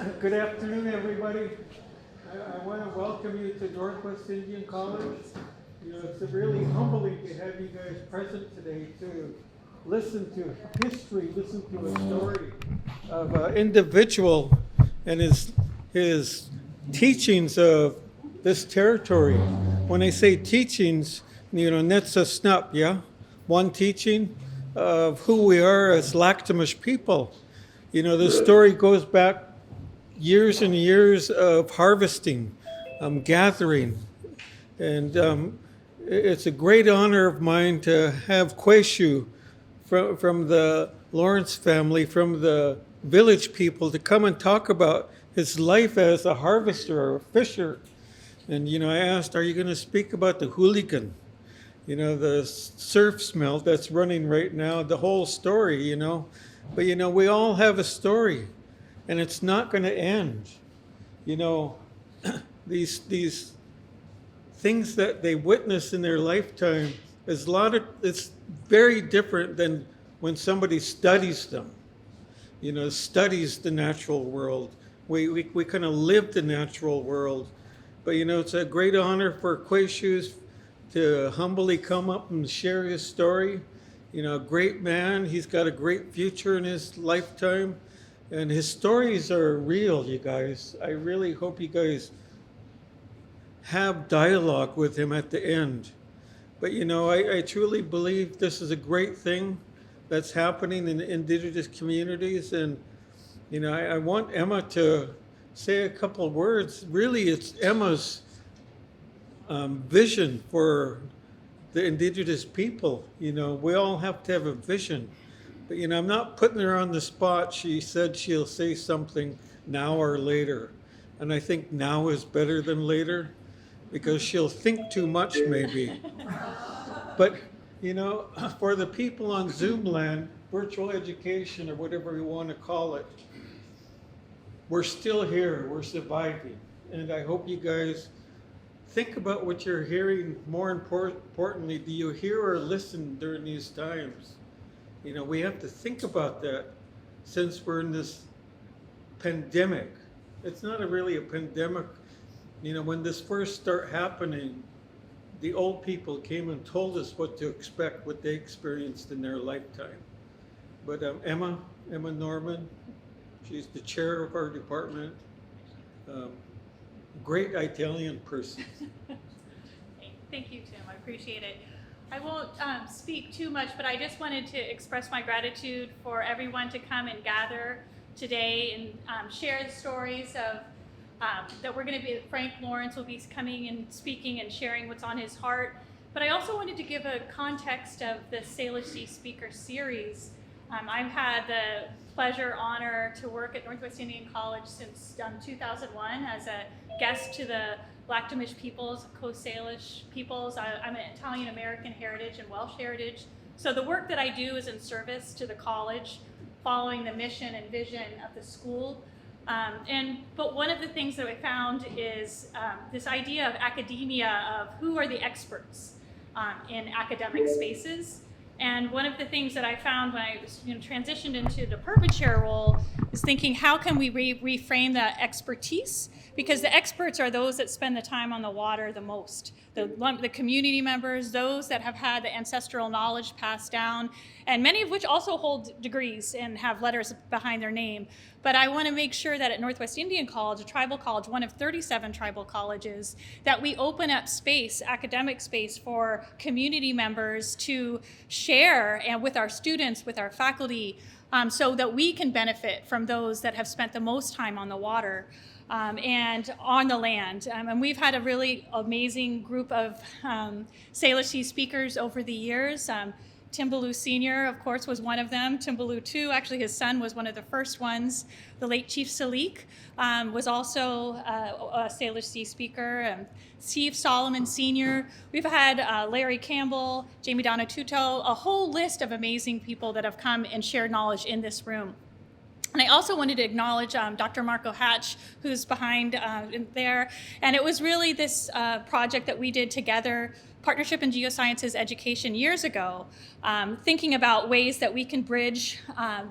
Good afternoon, everybody. I want to welcome you to Northwest Indian College. It's really humbling to have you guys present today to listen to history, listen to a story of an individual and his teachings of this territory. When I say teachings, that's a snup, yeah? One teaching of who we are as Lakhtamish people. The story goes back years and years of harvesting, gathering, and it's a great honor of mine to have Qwa Shus from the Lawrence family, from the village people, to come and talk about his life as a harvester or a fisher. And I asked, are you going to speak about the hooligan? The surf smell that's running right now, the whole story, But we all have a story, and it's not going to end. These things that they witness in their lifetime it's very different than when somebody studies them. Studies the natural world. We kind of live the natural world. But it's a great honor for Qwa Shus to humbly come up and share his story. A great man. He's got a great future in his lifetime. And his stories are real, you guys. I really hope you guys have dialogue with him at the end. But I truly believe this is a great thing that's happening in the Indigenous communities. And I want Emma to say a couple of words. Really, it's Emma's vision for the Indigenous people. We all have to have a vision. But I'm not putting her on the spot. She said she'll say something now or later. And I think now is better than later, because she'll think too much maybe. But for the people on Zoom land, virtual education or whatever we want to call it, we're still here, we're surviving. And I hope you guys think about what you're hearing. More importantly, do you hear or listen during these times? We have to think about that, since we're in this pandemic. It's not really a pandemic. When this first started happening, the old people came and told us what to expect, what they experienced in their lifetime. But Emma Norman, she's the chair of our department. Great Italian person. Thank you, Tim. I appreciate it. I won't speak too much, but I just wanted to express my gratitude for everyone to come and gather today and share the stories of that we're going to be. Frank Lawrence will be coming and speaking and sharing what's on his heart. But I also wanted to give a context of the Salish Sea Speaker Series. I've had the pleasure, honor to work at Northwest Indian College since 2001 as a guest to the Lakhtamish peoples, Coast Salish peoples. I'm an Italian-American heritage and Welsh heritage. So the work that I do is in service to the college, following the mission and vision of the school. But one of the things that I found is this idea of academia, of who are the experts in academic spaces. And one of the things that I found when I was transitioned into the department chair role is thinking, how can we reframe that expertise? Because the experts are those that spend the time on the water the most. The community members, those that have had the ancestral knowledge passed down, and many of which also hold degrees and have letters behind their name. But I want to make sure that at Northwest Indian College, a tribal college, one of 37 tribal colleges, that we open up space, academic space, for community members to share, and with our students, with our faculty, so that we can benefit from those that have spent the most time on the water. And on the land. And we've had a really amazing group of Salish Sea speakers over the years. Timbaloo Sr., of course, was one of them. Timbaloo II, actually his son was one of the first ones. The late Chief Salik was also a Salish Sea speaker. Steve Solomon Sr. We've had Larry Campbell, Jamie Donatuto, a whole list of amazing people that have come and shared knowledge in this room. And I also wanted to acknowledge Dr. Marco Hatch, who's behind there. And it was really this project that we did together, Partnership in Geosciences Education, years ago, thinking about ways that we can bridge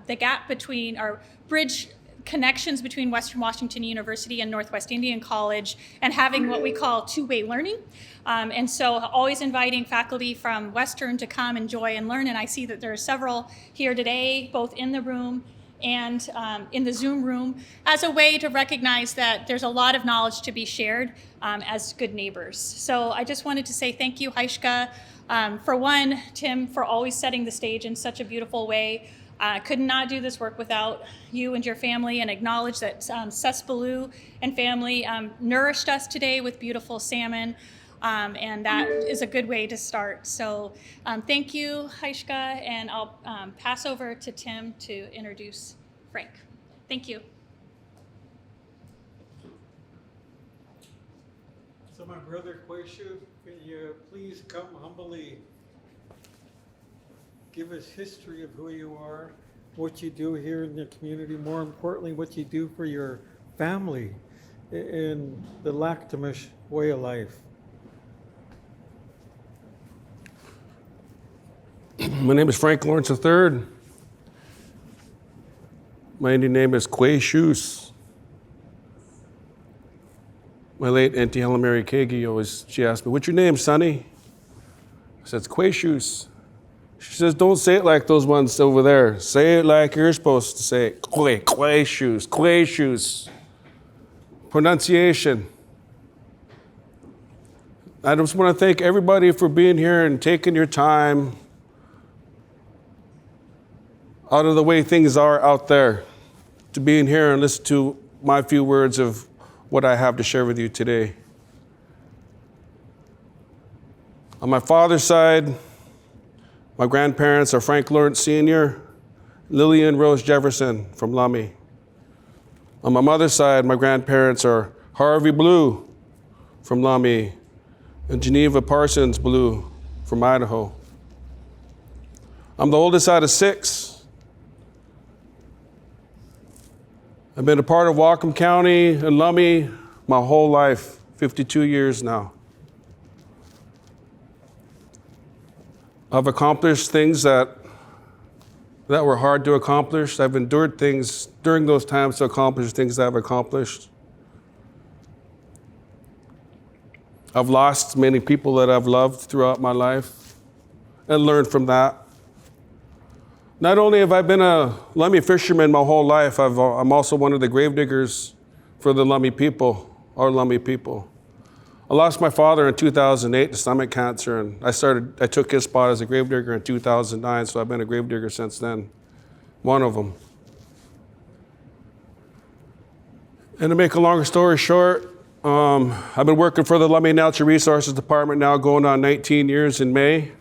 the gap between, or bridge connections between Western Washington University and Northwest Indian College, and having what we call two-way learning. And so always inviting faculty from Western to come enjoy and learn. And I see that there are several here today, both in the room and in the Zoom room, as a way to recognize that there's a lot of knowledge to be shared as good neighbors. So I just wanted to say thank you, Haishka. For one, Tim, for always setting the stage in such a beautiful way. Could not do this work without you and your family, and acknowledge that Sesbaloo and family nourished us today with beautiful salmon. And that is a good way to start. So thank you, Haishka, and I'll pass over to Tim to introduce Frank. Thank you. So my brother Qwa Shus, can you please come humbly give us history of who you are, what you do here in the community, more importantly, what you do for your family in the Lakhtamish way of life. My name is Frank Lawrence III. My Indian name is Qwa Shus. My late Auntie Helen Mary Kagi she asked me, "What's your name, Sonny?" I said, "It's Qwa Shus." She says, "Don't say it like those ones over there. Say it like you're supposed to say it. Qwa Shus, Qwa Shus. Pronunciation." I just want to thank everybody for being here and taking your time out of the way things are out there to be in here and listen to my few words of what I have to share with you today. On my father's side, my grandparents are Frank Lawrence Sr., Lillian Rose Jefferson from Lummi. On my mother's side, my grandparents are Harvey Blue from Lummi and Geneva Parsons Blue from Idaho. I'm the oldest out of 6. I've been a part of Whatcom County and Lummi my whole life, 52 years now. I've accomplished things that were hard to accomplish. I've endured things during those times to accomplish things that I've accomplished. I've lost many people that I've loved throughout my life and learned from that. Not only have I been a Lummi fisherman my whole life, I'm also one of the gravediggers for the Lummi people, our Lummi people. I lost my father in 2008 to stomach cancer, and I took his spot as a gravedigger in 2009, so I've been a gravedigger since then, one of them. And to make a long story short, I've been working for the Lummi Natural Resources Department now going on 19 years in May.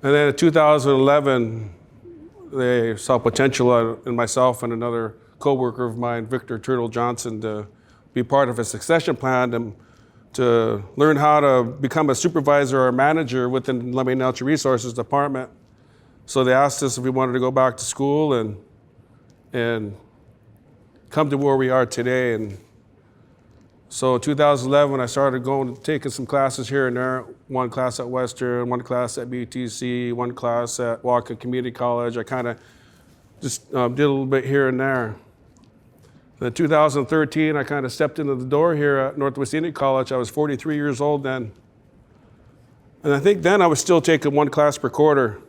And then in 2011, they saw potential in myself and another co-worker of mine, Victor Turtle Johnson, to be part of a succession plan and to learn how to become a supervisor or manager within the Lummi Natural Resources Department. So they asked us if we wanted to go back to school and come to where we are today. And so in 2011, I started taking some classes here and there, one class at Western, one class at BTC, one class at Whatcom Community College. I kind of just did a little bit here and there. In 2013, I kind of stepped into the door here at Northwest Indian College. I was 43 years old then. And I think then I was still taking one class per quarter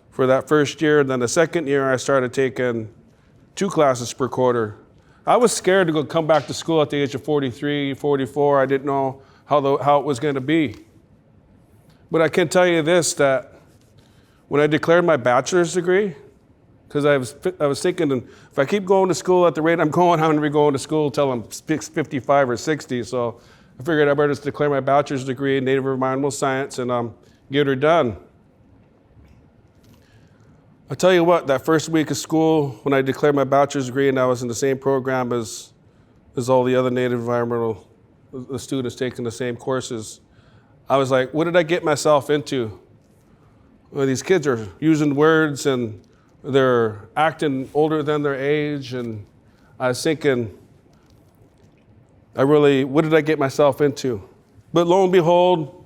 for that first year. Then the second year, I started taking 2 classes per quarter. I was scared to come back to school at the age of 43, 44. I didn't know how it was going to be. But I can tell you this, that when I declared my bachelor's degree, because I was thinking, if I keep going to school at the rate I'm going to be going to school until I'm 55 or 60. So I figured I better just declare my bachelor's degree in Native Environmental Science and get her done. I'll tell you what, that first week of school, when I declared my bachelor's degree and I was in the same program as all the other Native Environmental students taking the same courses, I was like, what did I get myself into? Well, these kids are using words and they're acting older than their age, and I was thinking, what did I get myself into? But lo and behold,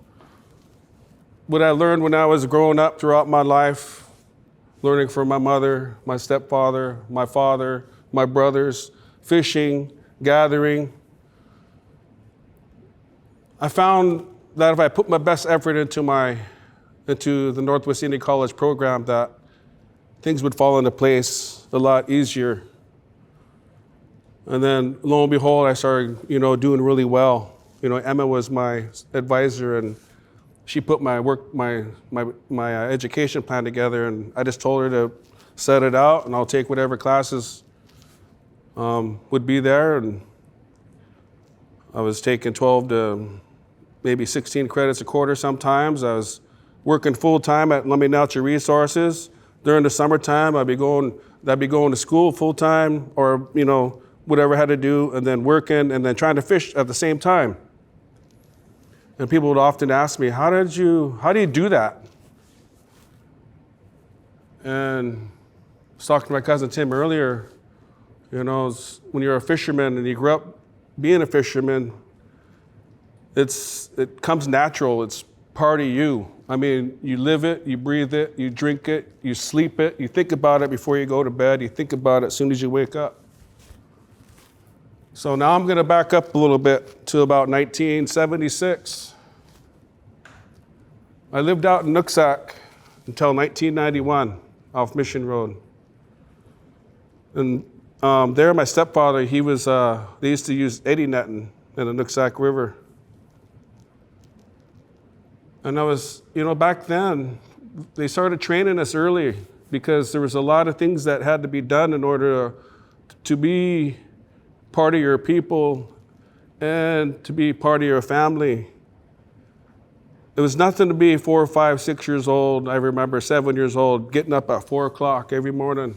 what I learned when I was growing up throughout my life, learning from my mother, my stepfather, my father, my brothers, fishing, gathering. I found that if I put my best effort into the Northwest Indian College program, that things would fall into place a lot easier. And then lo and behold, I started, doing really well. Emma was my advisor, and she put my education plan together, and I just told her to set it out, and I'll take whatever classes would be there. And I was taking 12 to maybe 16 credits a quarter sometimes. I was working full time at Lummi Natural Resources. During the summertime, I'd be going to school full time, or whatever I had to do, and then working, and then trying to fish at the same time. And people would often ask me, how do you do that? And I was talking to my cousin Tim earlier, when you're a fisherman and you grew up being a fisherman, it comes natural. It's part of you. I mean, you live it, you breathe it, you drink it, you sleep it, you think about it before you go to bed, you think about it as soon as you wake up. So now I'm going to back up a little bit to about 1976. I lived out in Nooksack until 1991 off Mission Road. And there, my stepfather, they used to use eddy netting in the Nooksack River. And I was, back then, they started training us early because there was a lot of things that had to be done in order to be part of your people and to be part of your family. It was nothing to be 4, 5, 6 years old. I remember 7 years old, getting up at 4 o'clock every morning.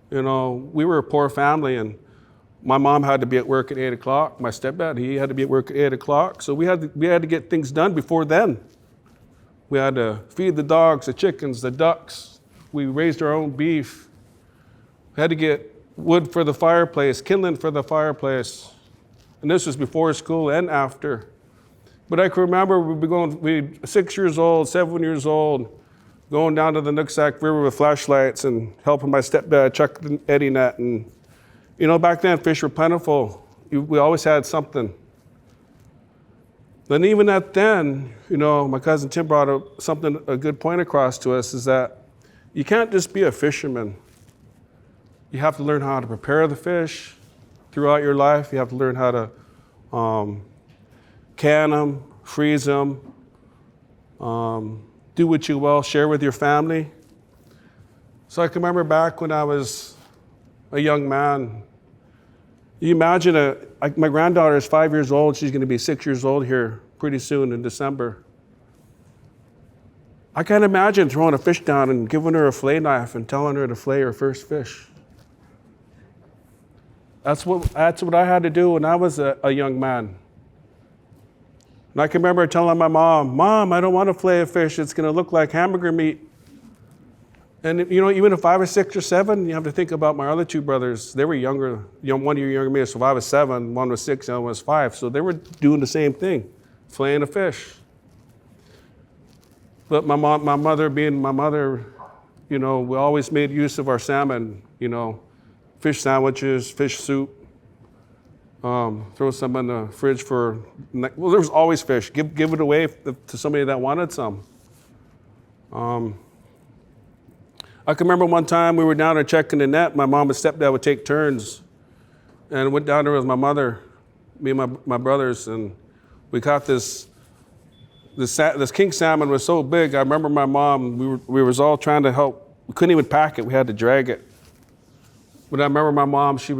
We were a poor family, and my mom had to be at work at 8 o'clock. My stepdad, he had to be at work at 8 o'clock. So we had to get things done before then. We had to feed the dogs, the chickens, the ducks. We raised our own beef. We had to get wood for the fireplace, kindling for the fireplace. And this was before school and after. But I can remember we 6 years old, 7 years old, going down to the Nooksack River with flashlights and helping my stepdad chuck the eddy net. And, back then fish were plentiful. We always had something. Then even at then, my cousin Tim brought a good point across to us, is that you can't just be a fisherman. You have to learn how to prepare the fish throughout your life. You have to learn how to can them, freeze them, do what you will, share with your family. So I can remember back when I was a young man. You imagine my granddaughter is 5 years old. She's going to be 6 years old here pretty soon in December. I can't imagine throwing a fish down and giving her a fillet knife and telling her to fillet her first fish. That's what I had to do when I was a young man. And I can remember telling my Mom, I don't want to fillet a fish. It's going to look like hamburger meat. And even if I was 6 or 7, you have to think about my other 2 brothers. They were younger, 1 year younger than me. So if I was 7, one was 6, the other one was 5. So they were doing the same thing, filleting a fish. But my mother being my mother, we always made use of our salmon, fish sandwiches, fish soup. Throw some in the fridge there was always fish. Give it away to somebody that wanted some. I can remember one time we were down there checking the net. My mom and stepdad would take turns, and went down there with my mother, me and my brothers, and we caught this king salmon was so big. I remember my mom. We was all trying to help. We couldn't even pack it. We had to drag it. But I remember my mom. She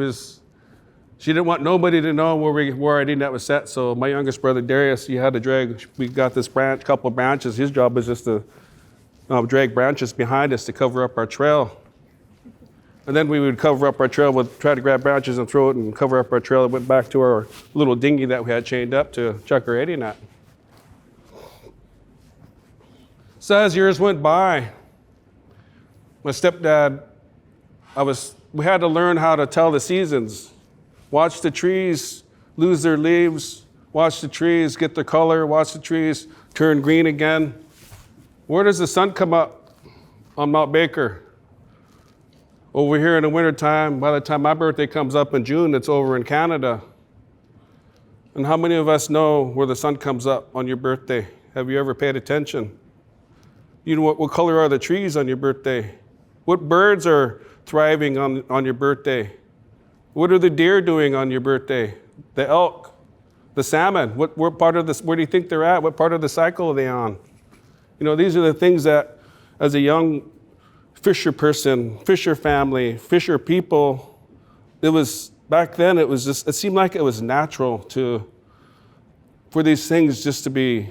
didn't want nobody to know where our net was set. So my youngest brother Darius, he had to drag. We got this couple of branches. His job was just to drag branches behind us to cover up our trail. And then we would cover up our trail, try to grab branches and throw it and cover up our trail. It went back to our little dinghy that we had chained up to chuck our eddy net. So as years went by, my stepdad, we had to learn how to tell the seasons. Watch the trees lose their leaves, watch the trees get their color, watch the trees turn green again. Where does the sun come up on Mount Baker? Over here in the wintertime, by the time my birthday comes up in June, it's over in Canada. And how many of us know where the sun comes up on your birthday? Have you ever paid attention? You know what color are the trees on your birthday? What birds are thriving on your birthday? What are the deer doing on your birthday? The elk, the salmon, what part of this, where do you think they're at? What part of the cycle are they on? You know, these are the things that as a young fisher person, fisher family, fisher people, it was, back then it was just, it seemed like it was natural for these things just to be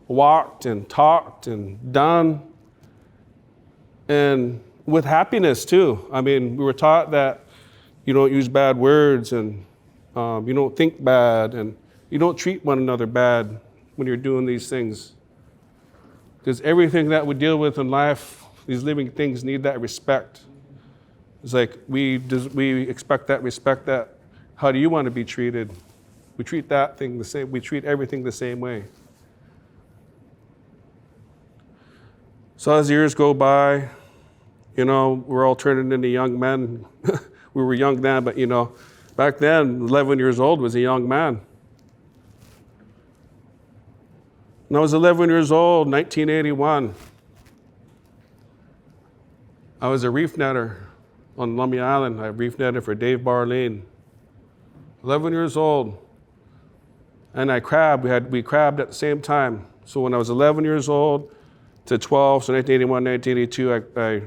walked and talked and done, and with happiness too. I mean, we were taught that you don't use bad words, and you don't think bad, and you don't treat one another bad when you're doing these things. Because everything that we deal with in life, these living things need that respect. It's like we expect that respect. That how do you want to be treated? We treat that thing the same. We treat everything the same way. So as years go by, you know, we're all turning into young men. We were young then, but you know, back then, 11 years old was a young man. When I was 11 years old, 1981, I was a reef netter on Lummi Island. I reef netted for Dave Barlene. 11 years old. And I crabbed. We crabbed at the same time. So when I was 11 years old to 12, so 1981, 1982,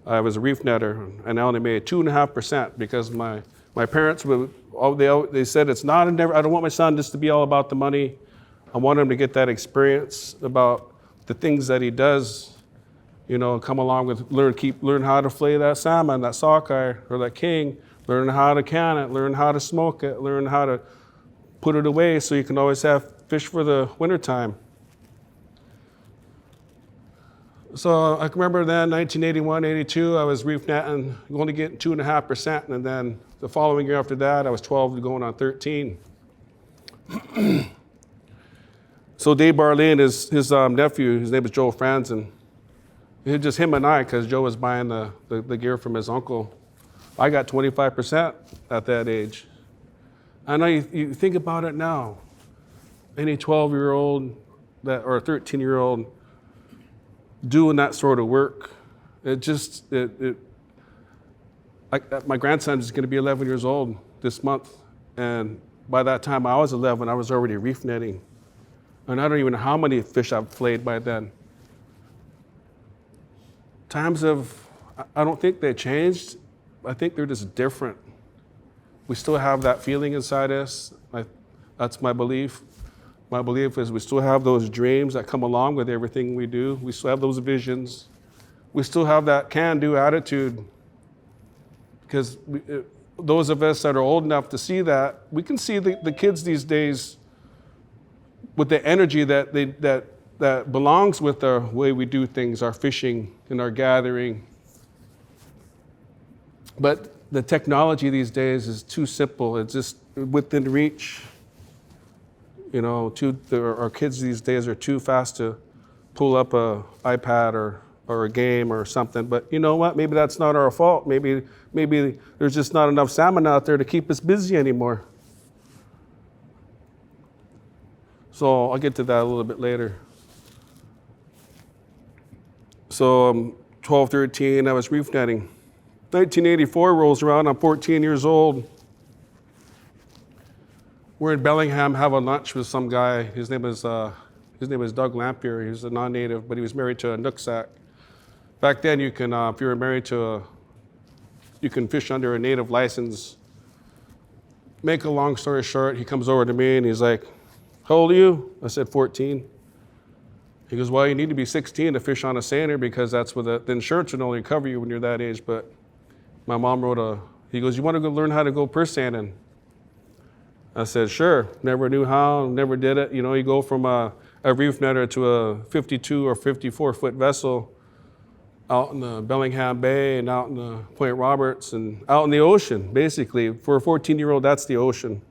I was a reef netter, and I only made 2.5% because my parents they said it's not I don't want my son just to be all about the money. I want him to get that experience about the things that he does, you know, come along with learn how to fillet that salmon, that sockeye, or that king, learn how to can it, learn how to smoke it, learn how to put it away so you can always have fish for the wintertime. So I can remember then, 1981, 82, I was reef netting, only getting 2.5%, and then the following year after that, I was 12 going on 13. So Dave Barlene, his nephew, his name is Joe Franzen. It was just him and I, because Joe was buying the gear from his uncle. I got 25% at that age. I know you think about it now. Any 12-year-old or a 13-year-old doing that sort of work, my grandson is going to be 11 years old this month, and by that time I was 11, I was already reef netting. And I don't even know how many fish I've filleted by then. I don't think they changed. I think they're just different. We still have that feeling inside us. That's my belief. My belief is we still have those dreams that come along with everything we do. We still have those visions. We still have that can-do attitude. Because those of us that are old enough to see that, we can see the kids these days with the energy that belongs with the way we do things, our fishing and our gathering. But the technology these days is too simple. It's just within reach. You know, our kids these days are too fast to pull up a iPad or a game or something. But you know what? Maybe that's not our fault. Maybe there's just not enough salmon out there to keep us busy anymore. So I'll get to that a little bit later. So 12, 13, I was reef netting. 1984 rolls around, I'm 14 years old. We're in Bellingham having lunch with some guy. His name is Doug Lampier. He's a non-native, but he was married to a Nooksack. Back then, you can, if you were married to you can fish under a native license. Make a long story short, he comes over to me and he's like, "How old are you?" I said, 14. He goes, "Well, you need to be 16 to fish on a seiner because that's what the insurance would only cover you when you're that age." But my mom he goes, "You want to go learn how to go purse seining?" I said, "Sure." Never knew how, never did it. You know, you go from a reef netter to a 52 or 54 foot vessel out in the Bellingham Bay and out in the Point Roberts and out in the ocean, basically. For a 14-year-old, that's the ocean.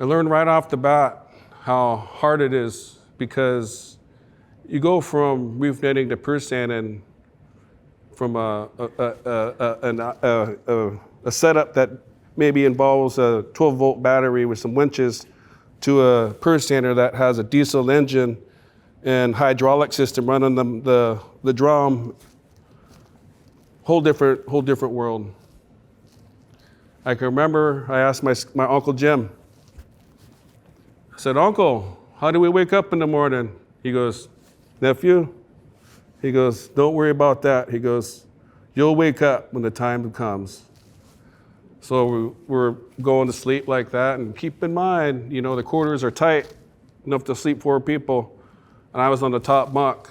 I learned right off the bat how hard it is because you go from reef netting to purse seining a setup that maybe involves a 12-volt battery with some winches to a purse seiner that has a diesel engine and hydraulic system running the drum. Whole different world. I can remember I asked my Uncle Jim. I said, "Uncle, how do we wake up in the morning?" He goes, "Nephew," he goes, "don't worry about that." He goes, "You'll wake up when the time comes." So we're going to sleep like that, and keep in mind, the quarters are tight enough to sleep 4 people, and I was on the top bunk.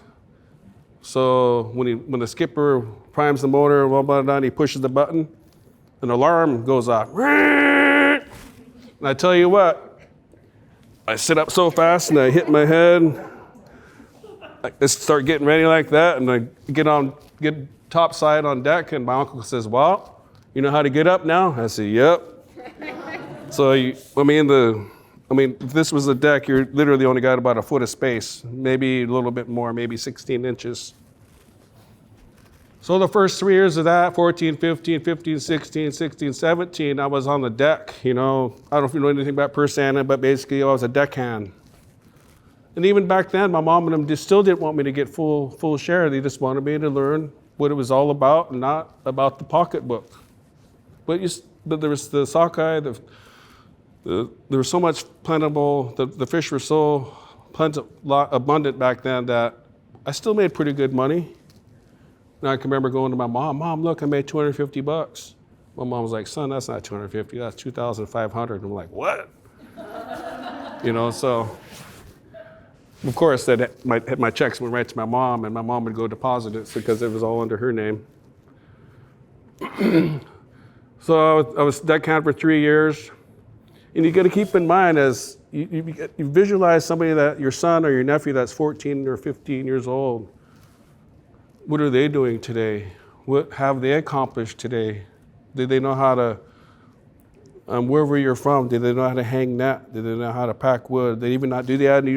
So when the skipper primes the motor, blah, blah, blah, and he pushes the button, an alarm goes off. And I tell you what, I sit up so fast and I hit my head. I just start getting ready like that, and I get top side on deck, and my uncle says, "Well, you know how to get up now?" I say, "Yep." So if this was a deck, you're literally only got about a foot of space, maybe a little bit more, maybe 16 inches. So the first 3 years of that, 14, 15, 15, 16, 16, 17, I was on the deck. I don't know if you know anything about purse seining, but basically I was a deckhand. And even back then, my mom and them just still didn't want me to get full share. They just wanted me to learn what it was all about and not about the pocketbook. But there was the sockeye, there was so much plentiful, the fish were so abundant back then that I still made pretty good money. And I can remember going to my mom, "Mom, look, I made $250. My mom was like, "Son, that's not 250, that's 2,500. I'm like, "What?" So of course my checks went right to my mom, and my mom would go deposit it because it was all under her name. So I was deckhand for 3 years. And you got to keep in mind, as you visualize somebody that your son or your nephew that's 14 or 15 years old, what are they doing today? What have they accomplished today? Do they know how to, wherever you're from, do they know how to hang net? Do they know how to pack wood? Do they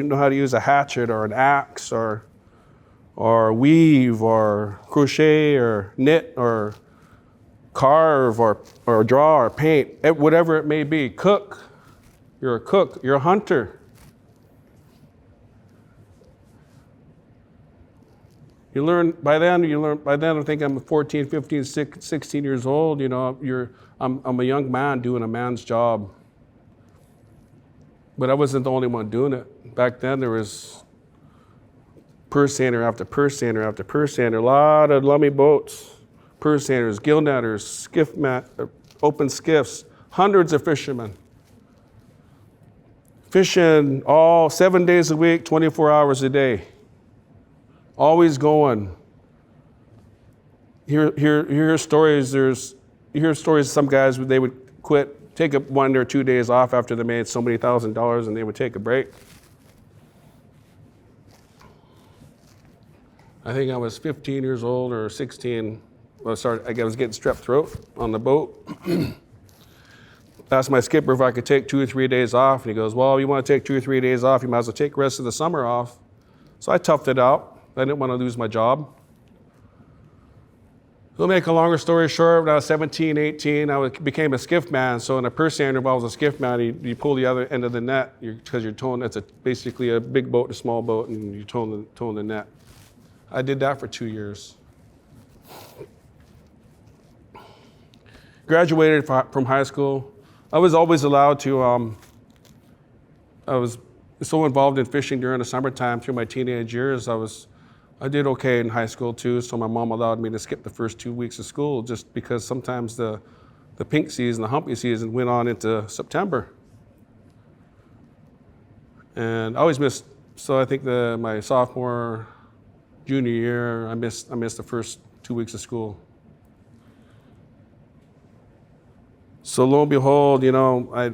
know how to use a hatchet or an axe or weave or crochet or knit or carve or draw or paint, whatever it may be? Cook. You're a cook. You're a hunter. By then I think I'm 14, 15, 16 years old. I'm a young man doing a man's job. But I wasn't the only one doing it. Back then there was purse seiner after purse seiner after purse seiner, a lot of Lummi boats, purse seiners, gill netters, open skiffs, hundreds of fishermen. Fishing all 7 days a week, 24 hours a day. Always going. You hear stories of some guys, they would quit, take 1 or 2 days off after they made so many $1,000, and they would take a break. I think I was 15 years old or 16. I was getting strep throat on the boat. Asked my skipper if I could take 2 or 3 days off, and he goes, "Well, you want to take 2 or 3 days off, you might as well take the rest of the summer off." So I toughed it out. I didn't want to lose my job. To make a longer story short, when I was 17, 18, I became a skiff man. So in a purse seiner, if I was a skiff man, you pull the other end of the net because you're towing. It's basically a big boat, a small boat, and you're towing the net. I did that for 2 years. Graduated from high school. I was always allowed to. I was so involved in fishing during the summertime through my teenage years. I did okay in high school too, so my mom allowed me to skip the first 2 weeks of school just because sometimes the pink season, the humpy season went on into September. And I always missed, so I think my sophomore, junior year, I missed the first 2 weeks of school. So lo and behold, I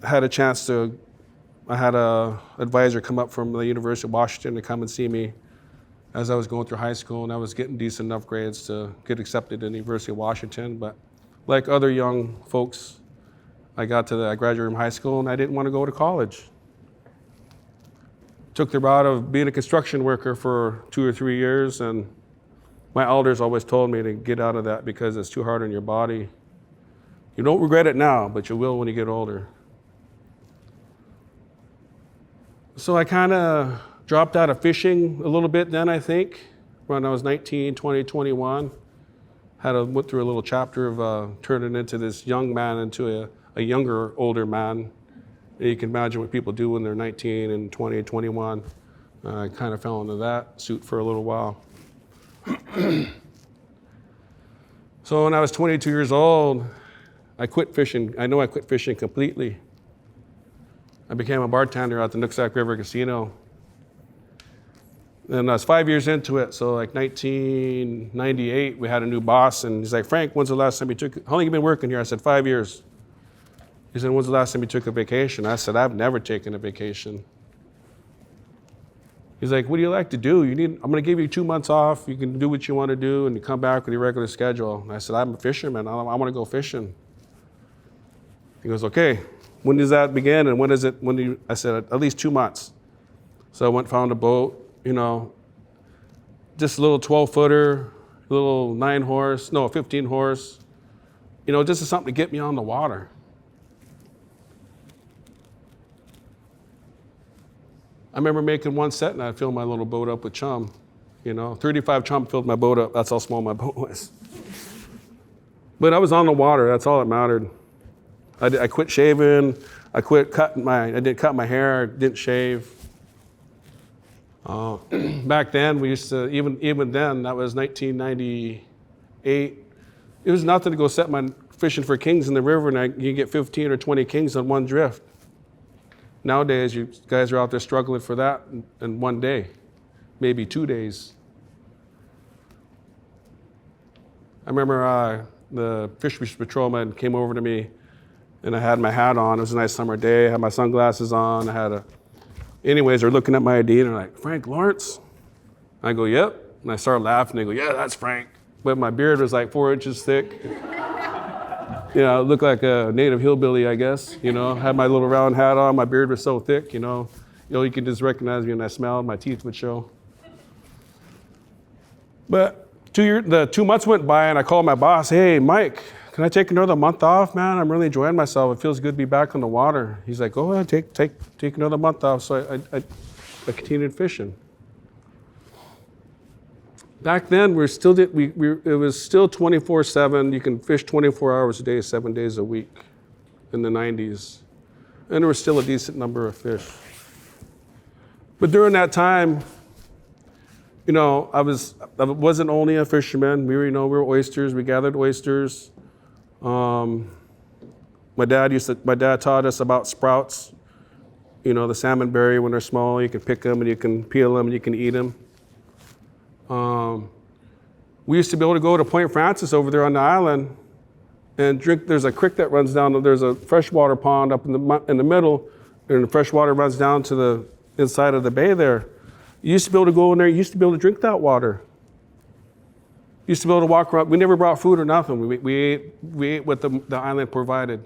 had a chance I had an advisor come up from the University of Washington to come and see me as I was going through high school, and I was getting decent enough grades to get accepted in the University of Washington. But like other young folks, I graduated from high school and I didn't want to go to college. Took the route of being a construction worker for 2 or 3 years, and My elders always told me to get out of that because it's too hard on your body. You don't regret it now, but you will when you get older. So I kind of dropped out of fishing a little bit then, I think, when I was 19, 20, 21. Went through a little chapter of turning into this young man into a younger, older man. And you can imagine what people do when they're 19 and 20 and 21. I kind of fell into that suit for a little while. So when I was 22 years old, I quit fishing. I know I quit fishing completely. I became a bartender at the Nooksack River Casino. And I was 5 years into it, so like 1998, we had a new boss, and he's like, Frank, when's the last time you took, how long have you been working here? I said, 5 years. He said, when's the last time you took a vacation? I said, I've never taken a vacation. He's like, what do you like to do? I'm gonna give you 2 months off, you can do what you wanna do, and you come back with your regular schedule. And I said, I'm a fisherman, I wanna go fishing. He goes, okay, when does that begin, and I said, at least 2 months. So I went and found a boat, just a little 12-footer, a little 15 horse. Just something to get me on the water. I remember making one set and I filled my little boat up with chum. 35 chum filled my boat up. That's how small my boat was. But I was on the water. That's all that mattered. I quit shaving. I didn't cut my hair. Didn't shave. Back then, we used to, even then, that was 1998. It was nothing to go set my fishing for kings in the river and you get 15 or 20 kings on one drift. Nowadays, you guys are out there struggling for that in one day, maybe 2 days. I remember the fisheries patrolman came over to me and I had my hat on. It was a nice summer day. I had my sunglasses on. Anyways, they're looking at my ID and they're like, Frank Lawrence? I go, yep. And I started laughing. They go, yeah, that's Frank. But my beard was like 4 inches thick. I looked like a native hillbilly, I guess. Had my little round hat on. My beard was so thick, you could just recognize me when I smelled. My teeth would show. But the 2 months went by and I called my boss, hey, Mike, can I take another month off, man? I'm really enjoying myself. It feels good to be back on the water. He's like, go ahead, take another month off. So I continued fishing. Back then, it was still 24/7. You can fish 24 hours a day, 7 days a week in the 90s. And there was still a decent number of fish. But during that time, I wasn't only a fisherman. We were oysters. We gathered oysters. My dad taught us about sprouts. The salmon berry when they're small, you can pick them and you can peel them and you can eat them. We used to be able to go to Point Francis over there on the island and drink. There's a creek that runs down. There's a freshwater pond up in the middle, and the fresh water runs down to the inside of the bay there. You used to be able to go in there. You used to be able to drink that water. You used to be able to walk around. We never brought food or nothing. We ate what the island provided.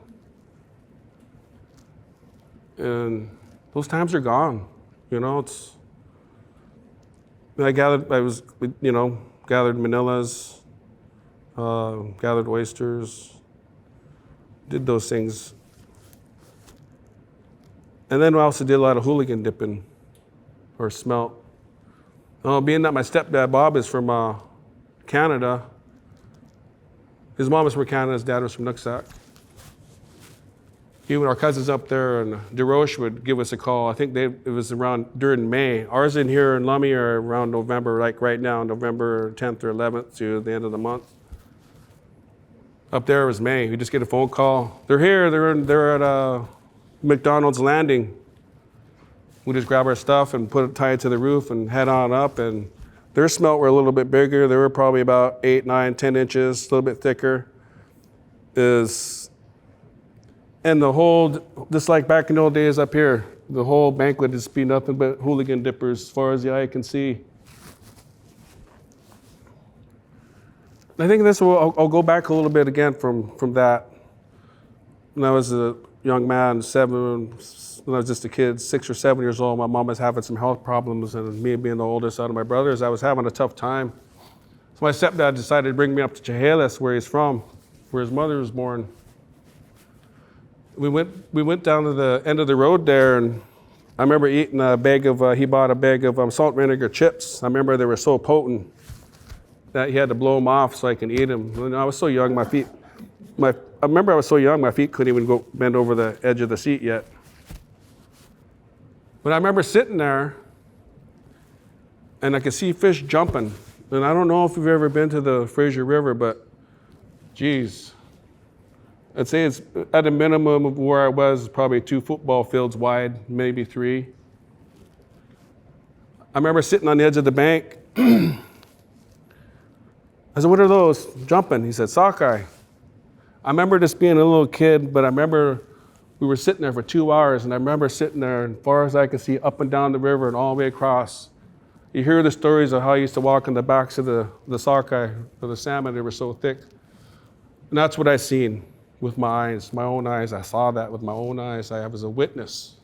And those times are gone. Gathered manillas, gathered oysters, did those things. And then I also did a lot of hooligan dipping or smelt. Being that my stepdad, Bob, is from Canada. His mom was from Canada, his dad was from Nooksack. Even our cousins up there in DeRoche would give us a call. I think it was around during May. Ours in here in Lummi are around November, like right now, November 10th or 11th to the end of the month. Up there was May. We just get a phone call. They're here. They're at McDonald's landing. We just grab our stuff and tie it to the roof and head on up. And their smelt were a little bit bigger. They were probably about 8, 9, 10 inches, a little bit thicker. And the whole, just like back in the old days up here, the whole banquet is be nothing but hooligan dippers as far as the eye can see. I think I'll go back a little bit again from that. When I was a young man, when I was just a kid, 6 or 7 years old, my mom was having some health problems, and me being the oldest out of my brothers, I was having a tough time. So my stepdad decided to bring me up to Chehalis, where he's from, where his mother was born. We went down to the end of the road there, and I remember eating he bought a bag of salt vinegar chips. I remember they were so potent that he had to blow them off so I can eat them. And I was so young, I remember I was so young, my feet couldn't even go bend over the edge of the seat yet. But I remember sitting there, and I could see fish jumping. And I don't know if you've ever been to the Fraser River, but geez, I'd say it's at a minimum of where I was, probably 2 football fields wide, maybe 3. I remember sitting on the edge of the bank. I said, "What are those jumping?" He said, "Sockeye." I remember just being a little kid, but I remember we were sitting there for 2 hours, and I remember sitting there, and as far as I could see, up and down the river and all the way across. You hear the stories of how I used to walk on the backs of the sockeye, or the salmon, they were so thick. And that's what I seen with my eyes, my own eyes. I saw that with my own eyes. I was a witness.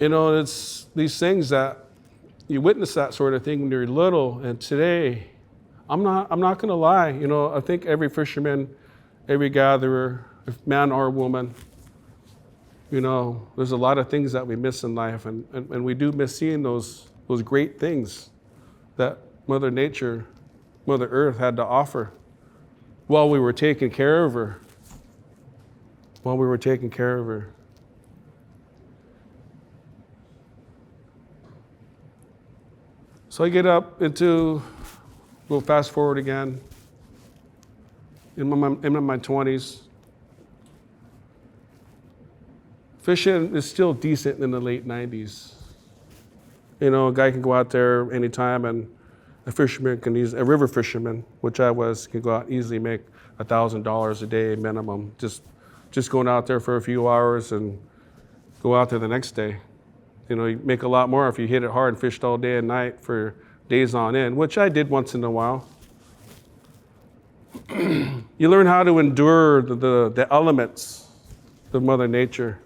You know, it's these things that you witness that sort of thing when you're little, and today, I'm not gonna lie, you know, I think every fisherman, every gatherer, man or woman, you know, there's a lot of things that we miss in life, and we do miss seeing those great things that Mother Nature, Mother Earth had to offer while we were taking care of her. While we were taking care of her. So I get up into, we'll fast forward again, in my 20s. Fishing is still decent in the late 90s. You know, a guy can go out there anytime, and a river fisherman, which I was, can go out and easily make $1,000 a day minimum, just going out there for a few hours and go out there the next day. You know, you make a lot more if you hit it hard and fished all day and night for days on end, which I did once in a while. You learn how to endure the elements of Mother Nature.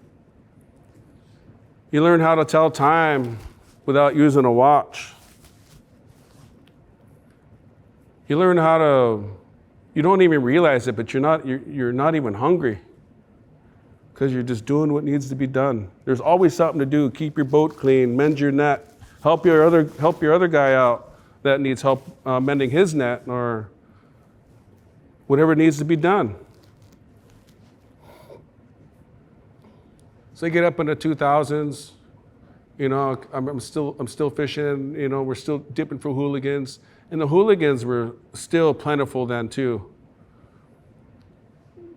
You learn how to tell time without using a watch. You learn how to, you don't even realize it, but you're not even hungry because you're just doing what needs to be done. There's always something to do. Keep your boat clean, mend your net, help your other guy out that needs help mending his net, or whatever needs to be done. So I get up in the 2000s, you know, I'm still fishing, you know, we're still dipping for hooligans, and the hooligans were still plentiful then too.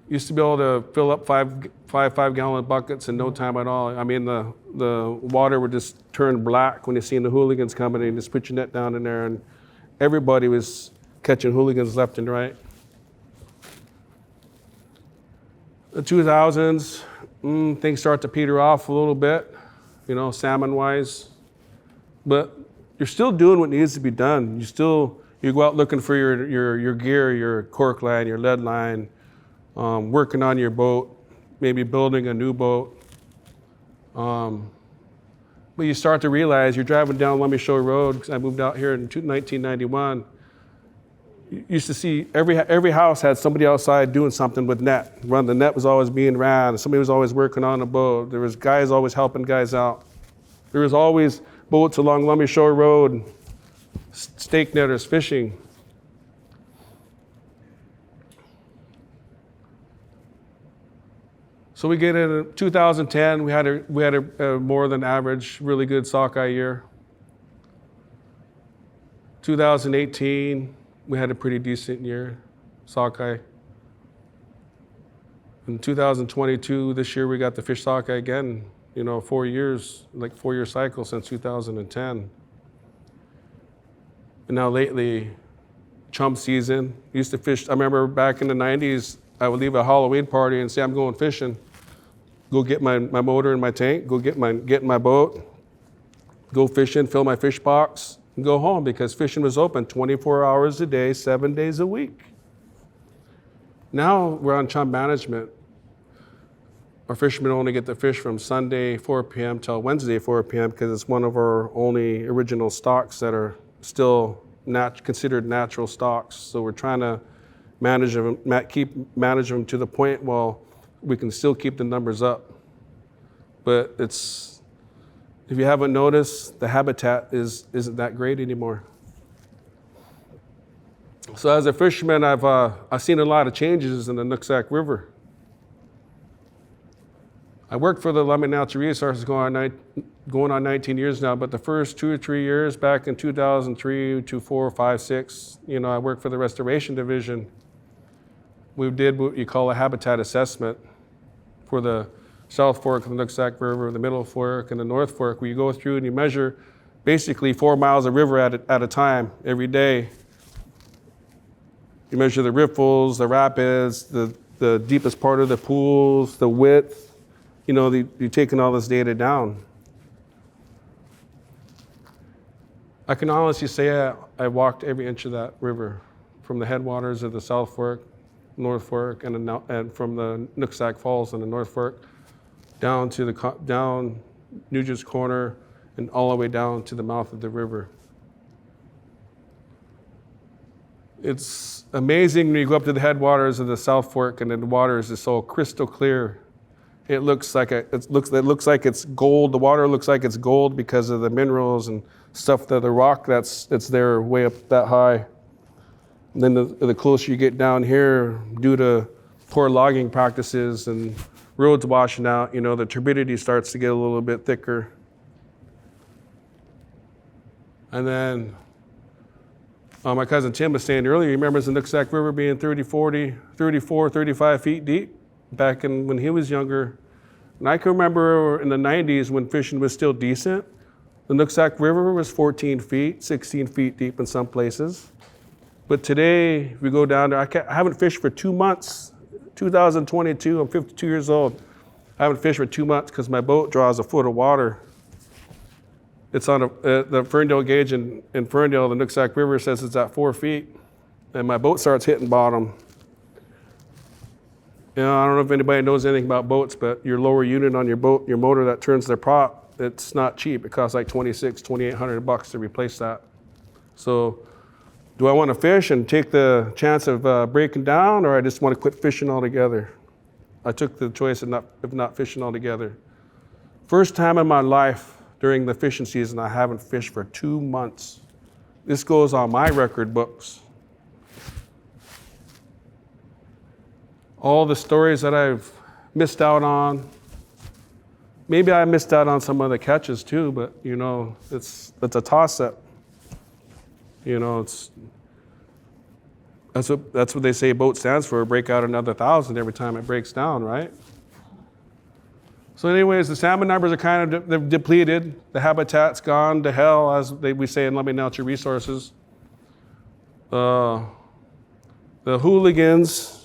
Used to be able to fill up five-gallon buckets in no time at all. I mean, the water would just turn black when you seen the hooligans coming, and you just put your net down in there, and everybody was catching hooligans left and right. The 2000s, things start to peter off a little bit, you know, salmon-wise. But you're still doing what needs to be done. You go out looking for your gear, your cork line, your lead line, working on your boat, maybe building a new boat. But you start to realize you're driving down Lummi Shore Road, because I moved out here in 1991. You used to see every house had somebody outside doing something with net. The net was always being ran. Somebody was always working on a boat. There was guys always helping guys out. There was always boats along Lummi Shore Road, stake netters fishing. So we get in 2010. We had a more than average, really good sockeye year. 2018. We had a pretty decent year, sockeye. In 2022, this year, we got the fish sockeye again, you know, 4 years, like 4-year cycle since 2010. And now lately, chum season. Used to fish, I remember back in the 90s, I would leave a Halloween party and say, I'm going fishing. Go get my motor in my tank, get in my boat, go fishing, fill my fish box, and go home, because fishing was open 24 hours a day, 7 days a week. Now we're on chum management. our fishermen only get the fish from Sunday 4 p.m. till Wednesday 4 p.m. because it's one of our only original stocks that are still considered natural stocks. So we're trying to manage them to the point while we can still keep the numbers up. But if you haven't noticed, the habitat isn't that great anymore. So as a fisherman, I've seen a lot of changes in the Nooksack River. I worked for the Lummi Natural Resources going on 19 years now, but the first 2 or 3 years, back in 2003, 2004, 5, 6, I worked for the Restoration Division. We did what you call a habitat assessment for the South Fork of the Nooksack River, the Middle Fork, and the North Fork, where you go through and you measure basically 4 miles of river at a time, every day. You measure the riffles, the rapids, the deepest part of the pools, the width. You're taking all this data down. I can honestly say I walked every inch of that river, from the headwaters of the South Fork, North Fork, and from the Nooksack Falls in the North Fork, down Nugent's Corner, and all the way down to the mouth of the river. It's amazing when you go up to the headwaters of the South Fork and the water is just so crystal clear. It looks like it's gold. The water looks like it's gold because of the minerals and stuff, the rock that's there way up that high. And then the closer you get down here, due to poor logging practices and roads washing out, the turbidity starts to get a little bit thicker. And then my cousin Tim was saying earlier, he remembers the Nooksack River being 34, 35 feet deep back when he was younger. And I can remember in the 90s when fishing was still decent, the Nooksack River was 14 feet, 16 feet deep in some places. But today, if we go down there, I haven't fished for 2 months. 2022, I'm 52 years old. I haven't fished for 2 months because my boat draws a foot of water. It's on the Ferndale gauge in Ferndale, the Nooksack River says it's at 4 feet. And my boat starts hitting bottom. I don't know if anybody knows anything about boats, but your lower unit on your boat, your motor that turns the prop, it's not cheap. It costs like $2,800 to replace that. So do I want to fish and take the chance of breaking down, or I just want to quit fishing altogether? I took the choice of not fishing altogether. First time in my life during the fishing season, I haven't fished for 2 months. This goes on my record books. All the stories that I've missed out on. Maybe I missed out on some other catches too, but it's a toss-up. That's what they say boat stands for, break out another 1,000 every time it breaks down, right? So anyways, the salmon numbers are kind of depleted. The habitat's gone to hell, as we say in Lummi Natural Resources. The hooligans,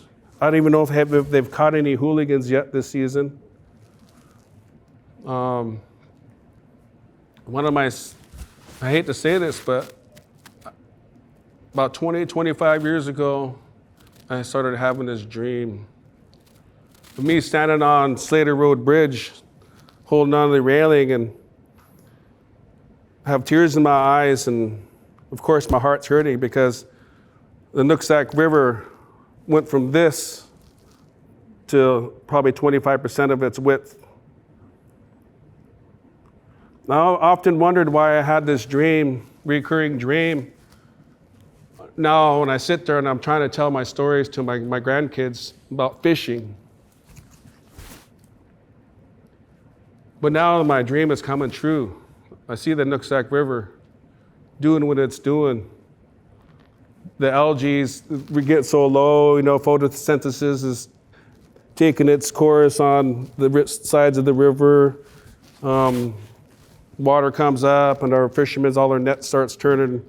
I don't even know if they've caught any hooligans yet this season. I hate to say this, but about 20, 25 years ago, I started having this dream of me standing on Slater Road Bridge, holding on to the railing, and I have tears in my eyes, and of course my heart's hurting because the Nooksack River went from this to probably 25% of its width. Now, I often wondered why I had this recurring dream. Now, when I sit there and I'm trying to tell my stories to my grandkids about fishing, but now my dream is coming true. I see the Nooksack River doing what it's doing. The algae get so low, photosynthesis is taking its course on the sides of the river. Water comes up and our fishermen, all their nets starts turning.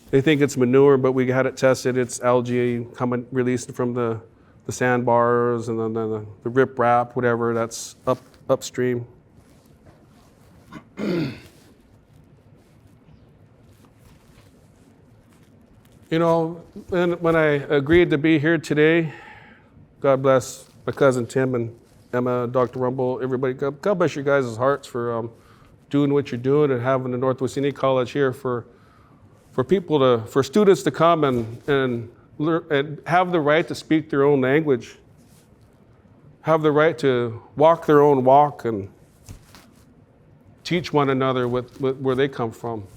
They think it's manure, but we had it tested. It's algae released from the sandbars and then the riprap, whatever, that's upstream. And when I agreed to be here today, God bless my cousin Tim Emma, Dr. Rumble, everybody. God bless you guys' hearts for doing what you're doing and having the Northwest Indian College here for students to come and learn and have the right to speak their own language, have the right to walk their own walk and teach one another where they come from.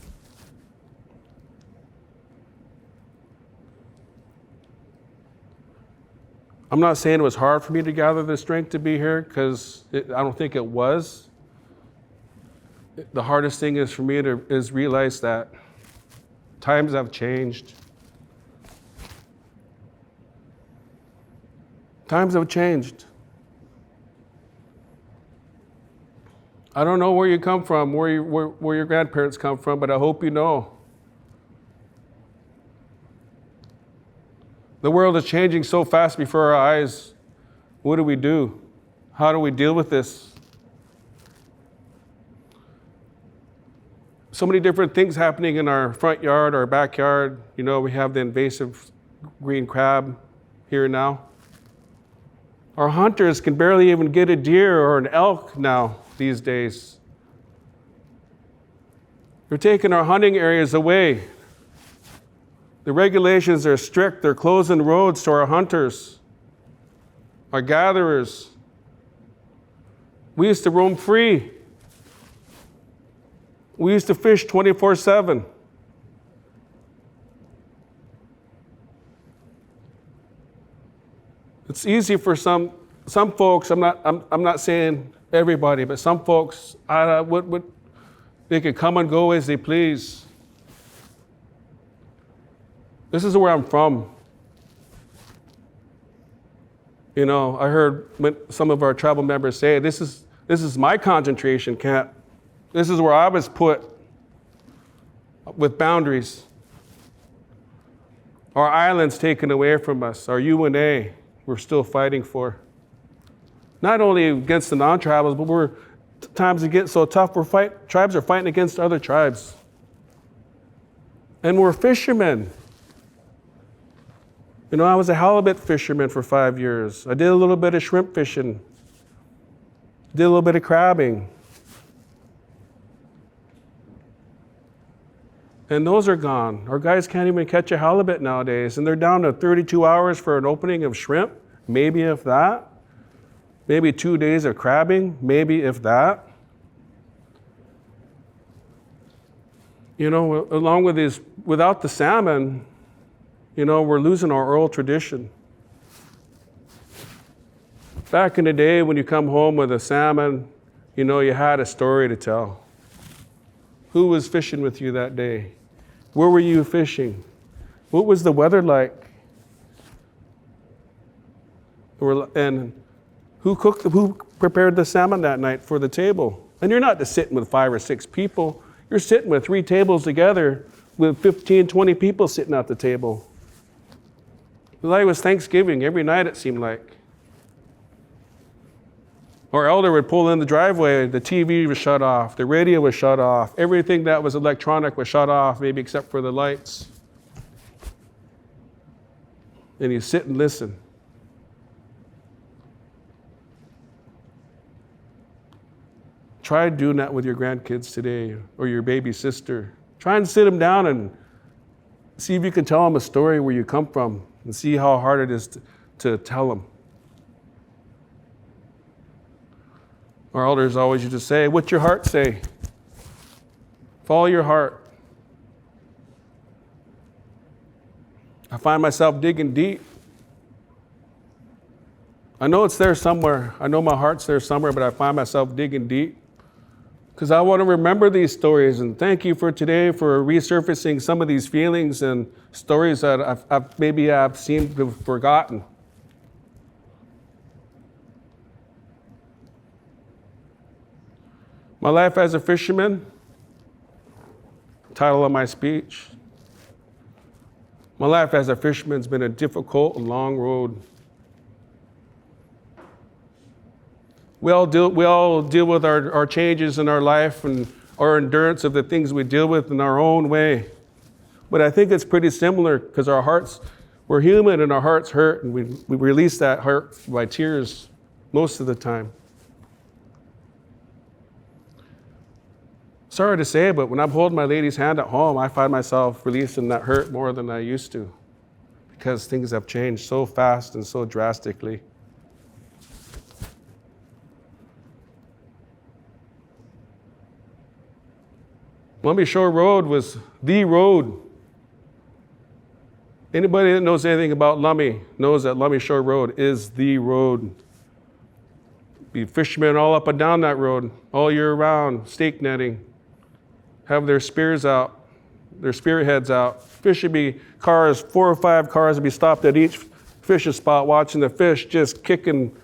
I'm not saying it was hard for me to gather the strength to be here, because I don't think it was. The hardest thing is for me to realize that times have changed. Times have changed. I don't know where you come from, where your grandparents come from, but I hope you know. The world is changing so fast before our eyes. What do? How do we deal with this? So many different things happening in our front yard, our backyard. You know, we have the invasive green crab here now. Our hunters can barely even get a deer or an elk now these days. They're taking our hunting areas away. The regulations are strict. They're closing roads to our hunters, our gatherers. We used to roam free. We used to fish 24/7. It's easy for some folks. I'm not saying everybody, but some folks, they can come and go as they please. This is where I'm from. You know, I heard some of our tribal members say, this is my concentration camp. This is where I was put with boundaries. Our islands taken away from us, our UNA we're still fighting for. Not only against the non-tribals, but times it gets so tough, tribes are fighting against other tribes. And we're fishermen. You know, I was a halibut fisherman for 5 years. I did a little bit of shrimp fishing. Did a little bit of crabbing. And those are gone. Our guys can't even catch a halibut nowadays, and they're down to 32 hours for an opening of shrimp, maybe if that. Maybe 2 days of crabbing, maybe if that. You know, along with these, without the salmon, you know, we're losing our oral tradition. Back in the day, when you come home with a salmon, you know, you had a story to tell. Who was fishing with you that day? Where were you fishing? What was the weather like? And who prepared the salmon that night for the table? And you're not just sitting with 5 or 6 people. You're sitting with 3 tables together with 15, 20 people sitting at the table. Like it was Thanksgiving every night, it seemed like. Our elder would pull in the driveway, the TV was shut off, the radio was shut off, everything that was electronic was shut off, maybe except for the lights. And you sit and listen. Try doing that with your grandkids today, or your baby sister. Try and sit them down and see if you can tell them a story where you come from, and see how hard it is to tell them. Our elders always used to say, what's your heart say? Follow your heart. I find myself digging deep. I know it's there somewhere. I know my heart's there somewhere, but I find myself digging deep. Because I want to remember these stories, and thank you for today for resurfacing some of these feelings and stories that I've seemed to have forgotten. My life as a fisherman, title of my speech. My life as a fisherman has been a difficult and long road. We all deal with our changes in our life and our endurance of the things we deal with in our own way. But I think it's pretty similar because we're human and our hearts hurt, and we release that hurt by tears. most of the time. Sorry to say, but when I'm holding my lady's hand at home, I find myself releasing that hurt more than I used to, because things have changed so fast and so drastically. Lummi Shore Road was the road. Anybody that knows anything about Lummi knows that Lummi Shore Road is the road. Be fishermen all up and down that road all year round, stake netting, have their spears out, their spearheads out. Fish would be cars, 4 or 5 cars would be stopped at each fishing spot watching the fish just kicking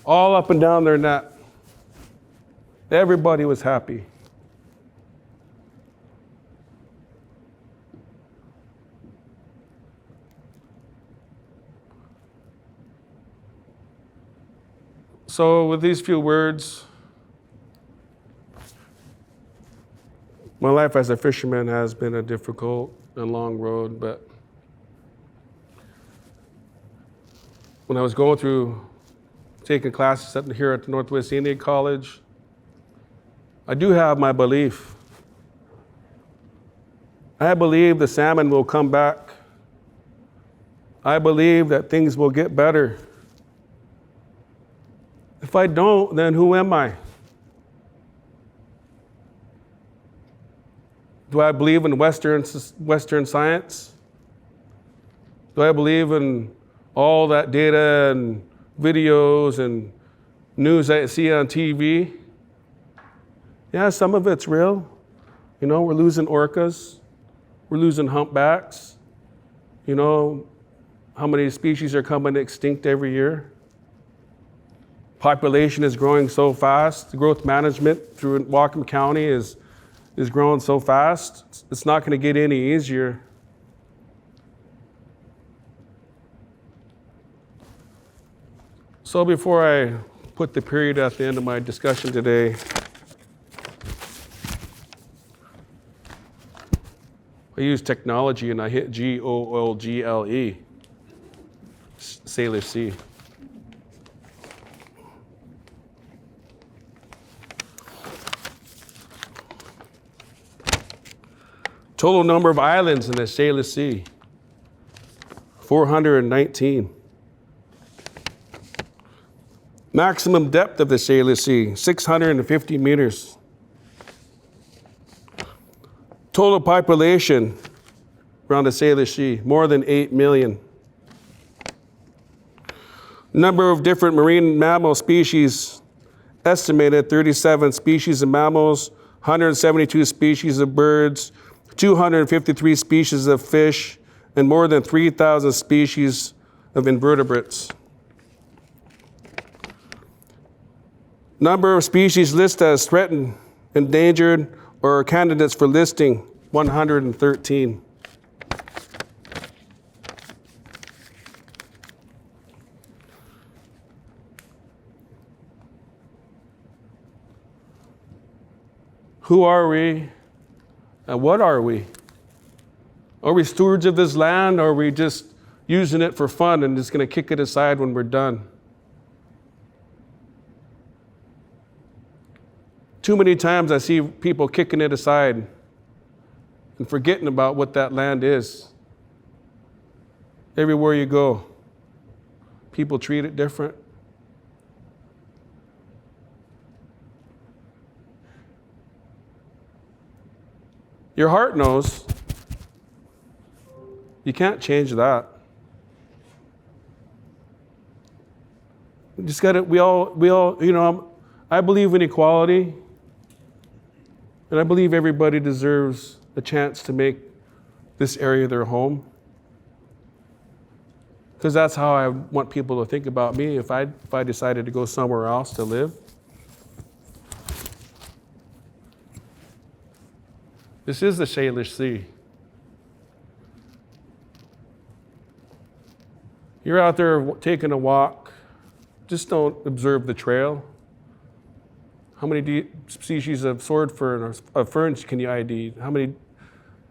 all up and down their net. Everybody was happy. So with these few words, my life as a fisherman has been a difficult and long road, but when I was going through taking classes up here at the Northwest Indian College, I do have my belief. I believe the salmon will come back. I believe that things will get better. If I don't, then who am I? Do I believe in Western science? Do I believe in all that data and videos and news I see on TV? Yeah, some of it's real. You know, we're losing orcas. We're losing humpbacks. You know, how many species are coming extinct every year? Population is growing so fast. The growth management through Whatcom County is growing so fast. It's not going to get any easier. So before I put the period at the end of my discussion today, I use technology and I hit Google, Salish Sea. Total number of islands in the Salish Sea, 419. Maximum depth of the Salish Sea, 650 meters. Total population around the Salish Sea, more than 8 million. Number of different marine mammal species, estimated 37 species of mammals, 172 species of birds, 253 species of fish, and more than 3,000 species of invertebrates. Number of species listed as threatened, endangered, or candidates for listing, 113. Who are we? And what are we? Are we stewards of this land, or are we just using it for fun and just going to kick it aside when we're done? Too many times I see people kicking it aside and forgetting about what that land is. Everywhere you go, people treat it different. Your heart knows. You can't change that. We just got to, we all, you know, I believe in equality, and I believe everybody deserves a chance to make this area their home. Because that's how I want people to think about me if I decided to go somewhere else to live. This is the Salish Sea. You're out there taking a walk, just don't observe the trail. How many species of sword fern or of ferns can you ID? How many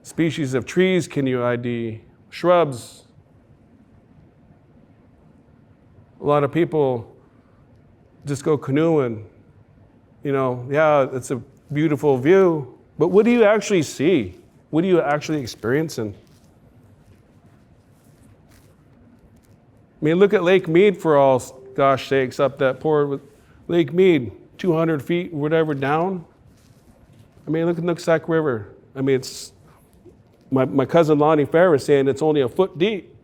species of trees can you ID? Shrubs. A lot of people just go canoeing. You know, yeah, it's a beautiful view, but what do you actually see? What are you actually experiencing? I mean, look at Lake Mead for all gosh sakes, up that poor Lake Mead, 200 feet, whatever, down. I mean, look at Nooksack River. I mean, it's, my cousin Lonnie Fair was saying it's only a foot deep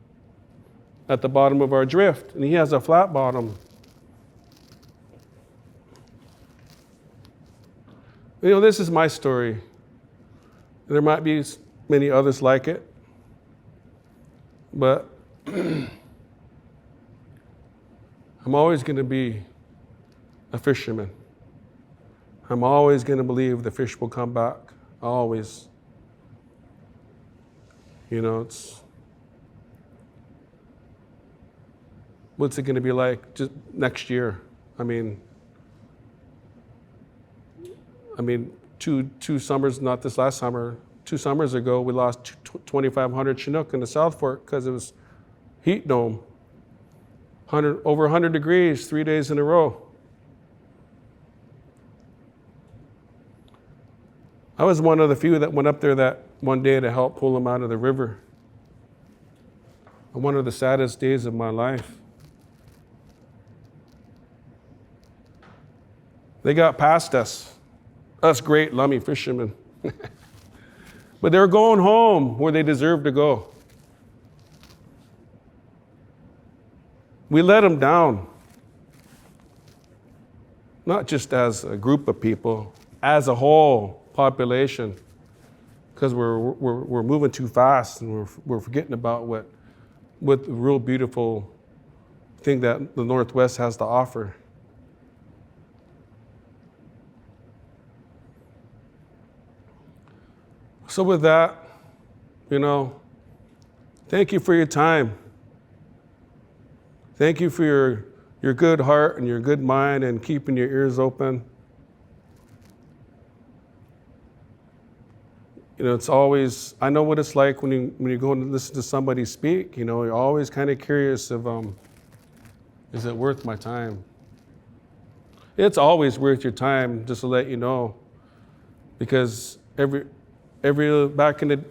at the bottom of our drift, and he has a flat bottom. You know, this is my story. There might be many others like it, but I'm always going to be a fisherman. I'm always going to believe the fish will come back. Always. You know, it's, what's it going to be like just next year? I mean, two summers, not this last summer, 2 summers ago, we lost 2,500 Chinook in the South Fork because it was heat dome. Over 100 degrees, 3 days in a row. I was one of the few that went up there that one day to help pull them out of the river. One of the saddest days of my life. They got past us great Lummi fishermen. But they were going home where they deserved to go. We let them down. Not just as a group of people, as a whole population, because we're moving too fast and we're forgetting about what the real beautiful thing that the Northwest has to offer. So with that, you know, thank you for your time. Thank you for your good heart and your good mind and keeping your ears open. You know, it's always, I know what it's like when you go and listen to somebody speak, you know, you're always kind of curious of, is it worth my time? It's always worth your time, just to let you know, because every back in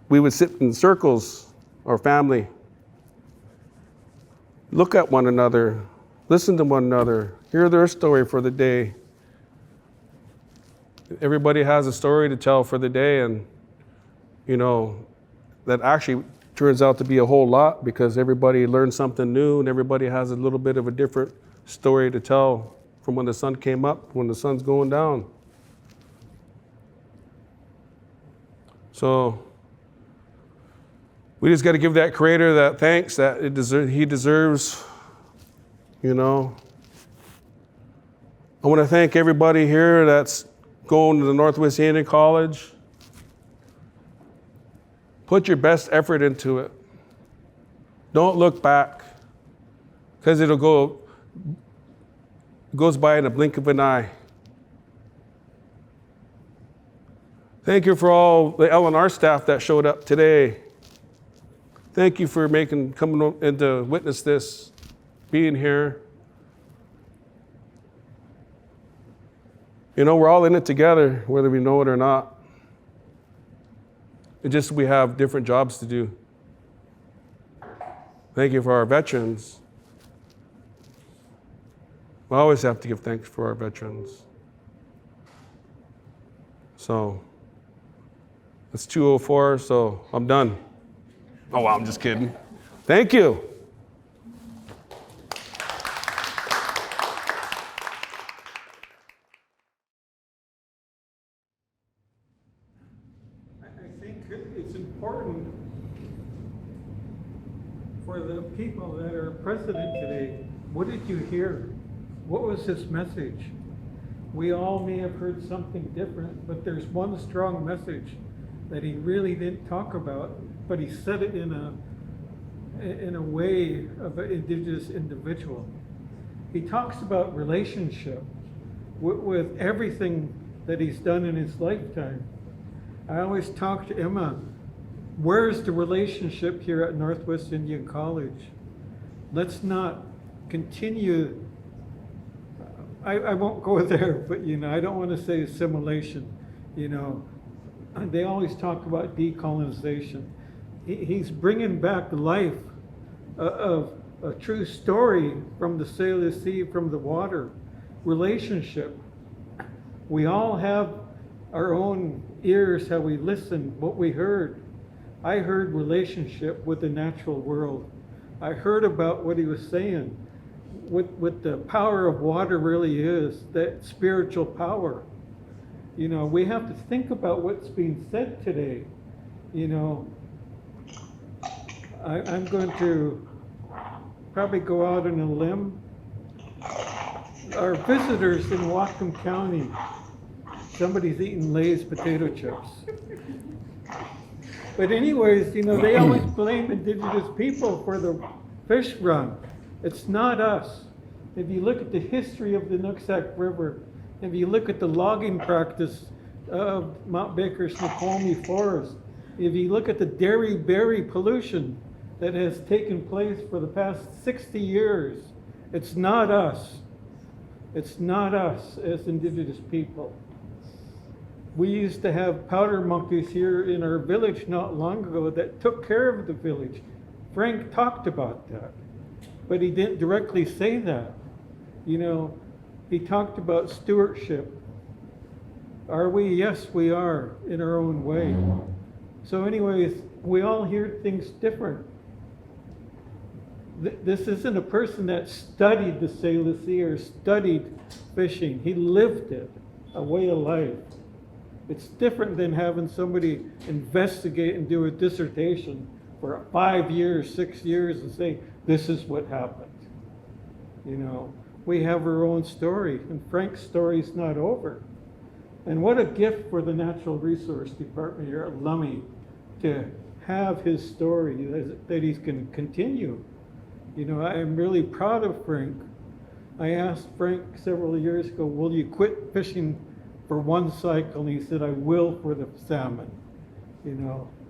we would sit in circles, our family, look at one another, listen to one another, hear their story for the day. Everybody has a story to tell for the day, and you know, that actually turns out to be a whole lot because everybody learns something new and everybody has a little bit of a different story to tell from when the sun came up, when the sun's going down. So we just got to give that Creator that thanks that He deserves, you know. I want to thank everybody here that's going to the Northwest Indian College. Put your best effort into it. Don't look back, because it goes by in a blink of an eye. Thank you for all the L&R staff that showed up today. Thank you for coming in to witness this, being here. You know, we're all in it together, whether we know it or not. It's just we have different jobs to do. Thank you for our veterans. We always have to give thanks for our veterans. So, it's 2:04, so I'm done. Oh, well, I'm just kidding. Thank you. I think it's important for the people that are present today. What did you hear? What was his message? We all may have heard something different, but there's one strong message that he really didn't talk about, but he said it in a way of an indigenous individual. He talks about relationship with everything that he's done in his lifetime. I always talk to Emma, where's the relationship here at Northwest Indian College? Let's not continue. I won't go there, but I don't want to say assimilation. They always talk about decolonization. He's bringing back life of a true story from the Salish Sea, from the water, relationship. We all have our own ears, how we listen, what we heard. I heard relationship with the natural world. I heard about what he was saying, what the power of water really is, that spiritual power. We have to think about what's being said today. I'm going to probably go out on a limb. Our visitors in Whatcom County, somebody's eating Lay's potato chips. But anyways, they always blame indigenous people for the fish run. It's not us. If you look at the history of the Nooksack River, if you look at the logging practice of Mount Baker's Snoqualmie Forest, if you look at the dairy berry pollution that has taken place for the past 60 years, it's not us. It's not us as indigenous people. We used to have powder monkeys here in our village not long ago that took care of the village. Frank talked about that, but he didn't directly say that. He talked about stewardship. Are we? Yes, we are, in our own way. So anyways, we all hear things different. This isn't a person that studied the Salish Sea or studied fishing. He lived it, a way of life. It's different than having somebody investigate and do a dissertation for 5 years, 6 years and say, this is what happened. We have our own story, and Frank's story's not over. And what a gift for the Natural Resource Department here at Lummi to have his story that he's going to continue. I'm really proud of Frank. I asked Frank several years ago, will you quit fishing for one cycle? And he said, I will for the salmon.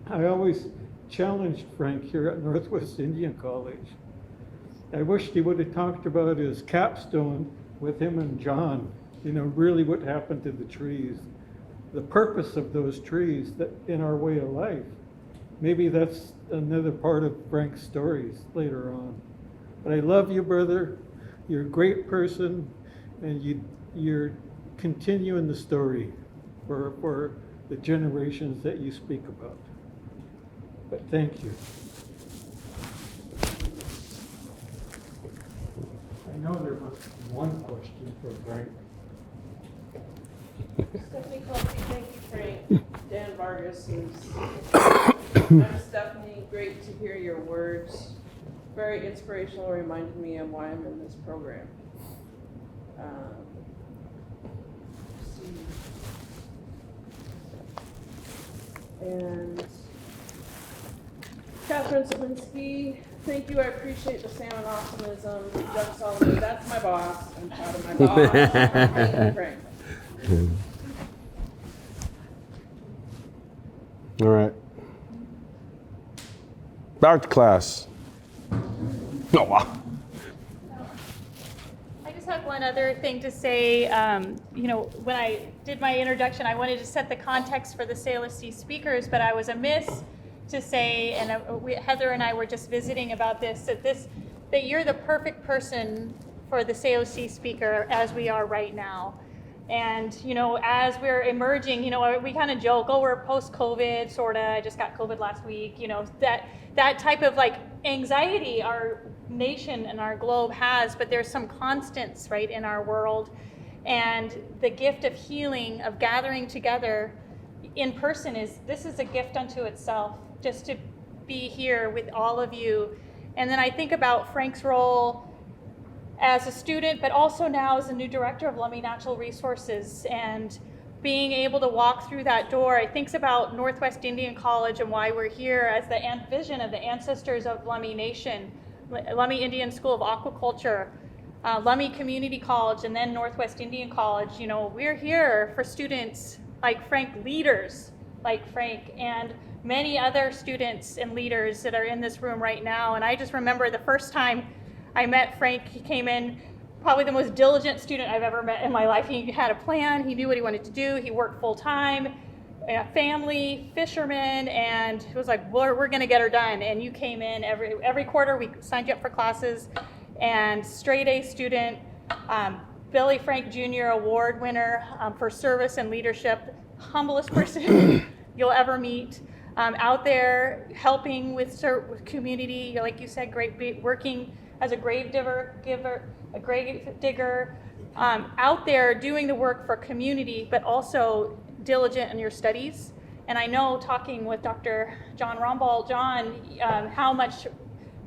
I always challenged Frank here at Northwest Indian College. I wished he would have talked about his capstone with him and John, really what happened to the trees, the purpose of those trees that in our way of life. Maybe that's another part of Frank's stories later on. But I love you, brother. You're a great person, and you're continuing the story for the generations that you speak about. But thank you. I know there must be one question for Frank. Stephanie Kelsey, thank you, Frank. Dan Vargas I'm Stephanie, great to hear your words. Very inspirational, reminded me of why I'm in this program. And Catherine Sapinski, thank you, I appreciate the salmon optimism. Doug Solomon, that's my boss. I'm proud of my boss. Thank you, Frank. All right. Back to class. Oh, wow. I just have one other thing to say. When I did my introduction, I wanted to set the context for the Salish Sea speakers, but I was amiss to say, and Heather and I were just visiting about this, that you're the perfect person for the Salish Sea speaker as we are right now. And, as we're emerging, we kind of joke, oh, we're post-COVID, sort of. I just got COVID last week. That type of anxiety our nation and our globe has, but there's some constants, right, in our world. And the gift of healing, of gathering together in person this is a gift unto itself, just to be here with all of you. And then I think about Frank's role as a student, but also now as a new director of Lummi Natural Resources, and being able to walk through that door. I think about Northwest Indian College and why we're here as the vision of the ancestors of Lummi Nation, Lummi Indian School of Aquaculture, Lummi Community College, and then Northwest Indian College. We're here for students like Frank, leaders like Frank, and many other students and leaders that are in this room right now. And I just remember the first time I met Frank. He came in, probably the most diligent student I've ever met in my life. He had a plan. He knew what he wanted to do. He worked full time, family, fisherman, and it was like, we're going to get her done. And you came in every quarter. We signed you up for classes, and straight A student, Billy Frank Jr. Award winner for service and leadership, humblest person you'll ever meet. Out there helping with community, like you said, working as a grave digger, out there doing the work for community, but also diligent in your studies. And I know, talking with Dr. John Romball, how much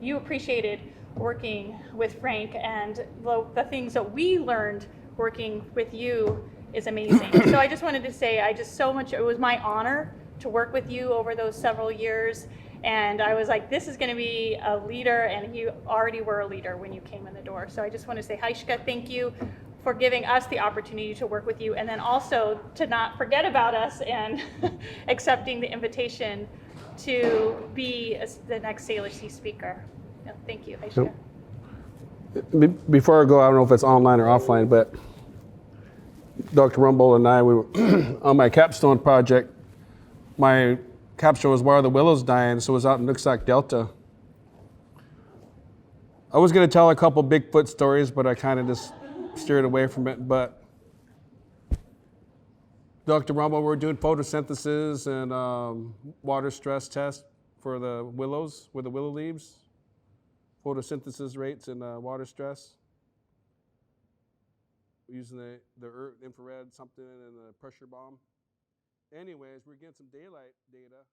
you appreciated working with Frank, and the things that we learned working with you is amazing. So I just wanted to say, it was my honor to work with you over those several years. And I was like, this is going to be a leader, and you already were a leader when you came in the door. So I just want to say, Haishka, thank you for giving us the opportunity to work with you, and then also to not forget about us and accepting the invitation to be the next Salish Sea Speaker. No, thank you, Haishka. Before I go, I don't know if it's online or offline, but Dr. Rumble and I, we were on my capstone project. My capstone was Why Are the Willows Dying? So it was out in Nooksack Delta. I was going to tell a couple Bigfoot stories, but I kind of just steered away from it. But Dr. Rumble, we're doing photosynthesis and water stress test for the willows, with the willow leaves. Photosynthesis rates and water stress. We're using the infrared something and the pressure bomb. Anyways, we're getting some daylight data.